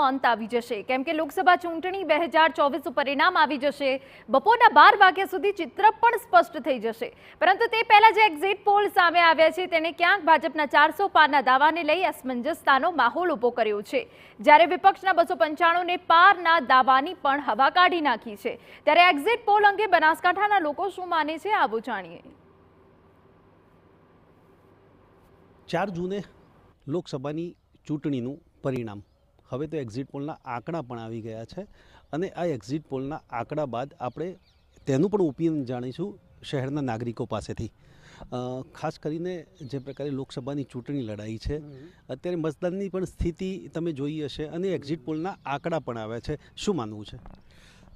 અંત આવી જશે, કેમ કે લોકસભા ચૂંટણી 2024 પરિણામ આવી જશે. બપોરના 12 વાગ્યા સુધી ચિત્ર પણ સ્પષ્ટ થઈ જશે. પરંતુ તે પહેલા જે એક્ઝિટ પોલ સામે આવ્યા છે તેને ક્યાંક ભાજપના 400 પારના દાવાને લઈ અસમંજસતાનો માહોલ ઊભો કર્યો છે, જ્યારે વિપક્ષના 295 ને પારના દાવાની પણ હવા કાઢી નાખી છે. ત્યારે એક્ઝિટ પોલ અંગે બનાસકાંઠાના લોકો શું માને છે, આવો જાણીએ. 4 જૂને લોકસભાની ચૂંટણીનું પરિણામ. હવે તો એક્ઝિટ પોલના આંકડા પણ આવી ગયા છે અને આ એક્ઝિટ પોલના આંકડા બાદ આપણે તેનું પણ ઓપિનિયન જાણીશું શહેરના નાગરિકો પાસેથી. ખાસ કરીને જે પ્રકારે લોકસભાની ચૂંટણી લડાઈ છે, અત્યારે મતદાનની પણ સ્થિતિ તમે જોઈ હશે અને એક્ઝિટ પોલના આંકડા પણ આવ્યા છે. શું માનવું છે?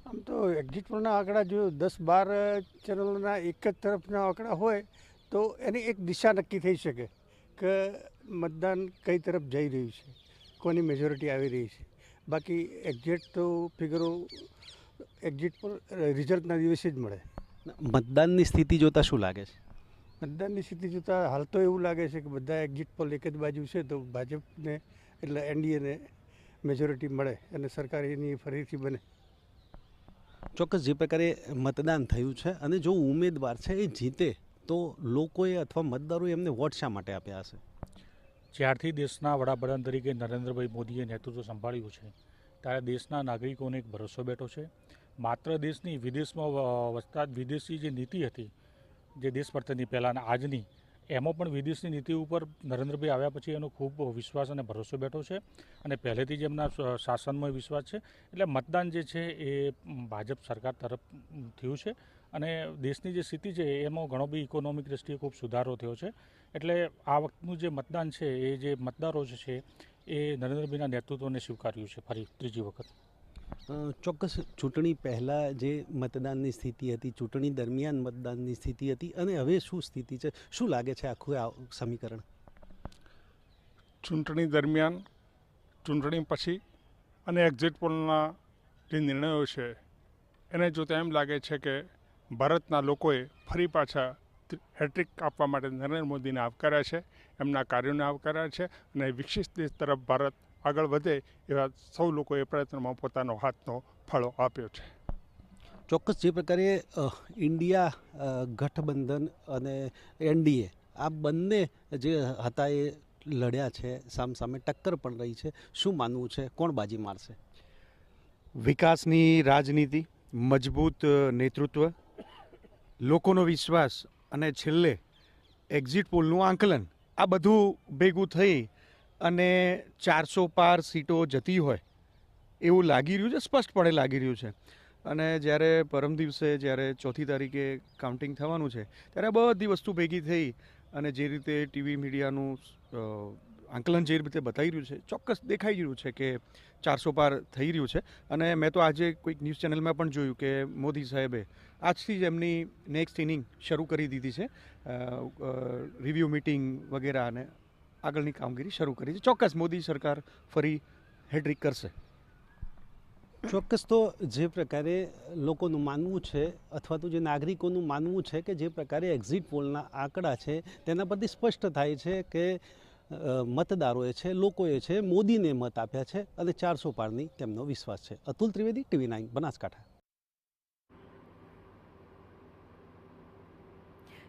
આમ તો એક્ઝિટ પોલના આંકડા જો 10-12 ચેનલોના એક જ તરફના આંકડા હોય તો એની એક દિશા નક્કી થઈ શકે કે મતદાન કઈ તરફ જઈ રહ્યું છે, કોની મેજોરિટી આવી રહી છે. બાકી એક્ઝેક્ટ તો ફિગરો એક્ઝિટ પોલ રિઝલ્ટના દિવસે જ મળે. મતદાનની સ્થિતિ જોતાં શું લાગે છે? મતદાનની સ્થિતિ જોતાં હાલ તો એવું લાગે છે કે બધા એક્ઝિટ પોલ એક જ બાજુ છે, તો ભાજપને એટલે એનડીએને મેજોરિટી મળે અને સરકાર એની ફરીથી બને. ચોક્કસ જે પ્રકારે મતદાન થયું છે અને જો ઉમેદવાર છે એ જીતે તો લોકોએ અથવા મતદારોએ એમને વોટ શા માટે આપ્યા હશે? જ્યારથી દેશના વડાપ્રધાન તરીકે નરેન્દ્રભાઈ મોદીએ નેતૃત્વ સંભાળ્યું છે ત્યારે દેશના નાગરિકોને એક ભરોસો બેઠો છે. માત્ર દેશની વિદેશમાં વસતા વિદેશી જે નીતિ હતી, જે દેશ પ્રત્યેની પહેલાંના આજની, એમાં પણ વિદેશની નીતિ ઉપર નરેન્દ્રભાઈ આવ્યા પછી એનો ખૂબ વિશ્વાસ અને ભરોસો બેઠો છે અને પહેલેથી જ એમના શાસનમાં વિશ્વાસ છે. એટલે મતદાન જે છે એ ભાજપ સરકાર તરફ થયું છે અને દેશની જે સ્થિતિ છે એમાં ઘણો બી ઇકોનોમિક દ્રષ્ટિએ ખૂબ સુધારો થયો છે. એટલે આ વખતનું જે મતદાન છે એ જે મતદારો છે એ નરેન્દ્રભાઈના નેતૃત્વને સ્વીકાર્યું છે ફરી ત્રીજી વખત. ચોક્કસ ચૂંટણી પહેલાં જે મતદાનની સ્થિતિ હતી, ચૂંટણી દરમિયાન મતદાનની સ્થિતિ હતી અને હવે શું સ્થિતિ છે, શું લાગે છે આખું આ સમીકરણ? ચૂંટણી દરમિયાન, ચૂંટણી પછી અને એક્ઝિટ પોલના જે નિર્ણયો છે એને જોતાં એમ લાગે છે કે ભારતના લોકોએ ફરી પાછા હેટ્રિક આપવા માટે નરેન્દ્ર મોદીને આવકાર્યા છે, એમના કાર્યોને આવકાર્યા છે અને વિકસિત દેશ તરફ ભારત આગળ વધે એવા સૌ લોકોએ પ્રયત્નમાં પોતાનો હાથનો ફાળો આપ્યો છે. ચોક્કસ જે પ્રકારે ઇન્ડિયા ગઠબંધન અને એનડીએ આ બંને જે હતા એ લડ્યા છે, સામસામે ટક્કર પણ રહી છે. શું માનવું છે, કોણ બાજી મારશે? વિકાસની રાજનીતિ, મજબૂત નેતૃત્વ, લોકોનો વિશ્વાસ અને છેલ્લે એક્ઝિટ પોલનું આંકલન, આ બધું ભેગું થઈ અને 400 પાર સીટો જતી હોય એવું લાગી રહ્યું છે, સ્પષ્ટપણે લાગી રહ્યું છે. અને જ્યારે પરમ દિવસે જ્યારે 4મી તારીખે કાઉન્ટિંગ થવાનું છે ત્યારે બધી વસ્તુ ભેગી થઈ અને જે રીતે ટીવી મીડિયાનું આંકલન જે રીતે બતાવી રહ્યું છે, ચોક્કસ દેખાઈ રહ્યું છે કે 400 પાર થઈ રહ્યું છે. અને મેં તો આજે કોઈક ન્યૂઝ ચેનલમાં પણ જોયું કે મોદી સાહેબે આજથી જ એમની નેક્સ્ટ ઇનિંગ શરૂ કરી દીધી છે, રિવ્યૂ મિટિંગ વગેરે અને આગળની કામગીરી શરૂ કરી છે. ચોક્કસ મોદી સરકાર ફરી હેટ્રિક કરશે. ચોક્કસ તો જે પ્રકારે લોકોનું માનવું છે અથવા તો જે નાગરિકોનું માનવું છે કે જે પ્રકારે એક્ઝિટ પોલના આંકડા છે તેના પરથી સ્પષ્ટ થાય છે કે મતદારોએ છે, લોકોએ છે, મોદીને મત આપ્યા છે અને 400 પારની તેમનો વિશ્વાસ છે. અતુલ ત્રિવેદી, TV9 બનાસકાંઠા.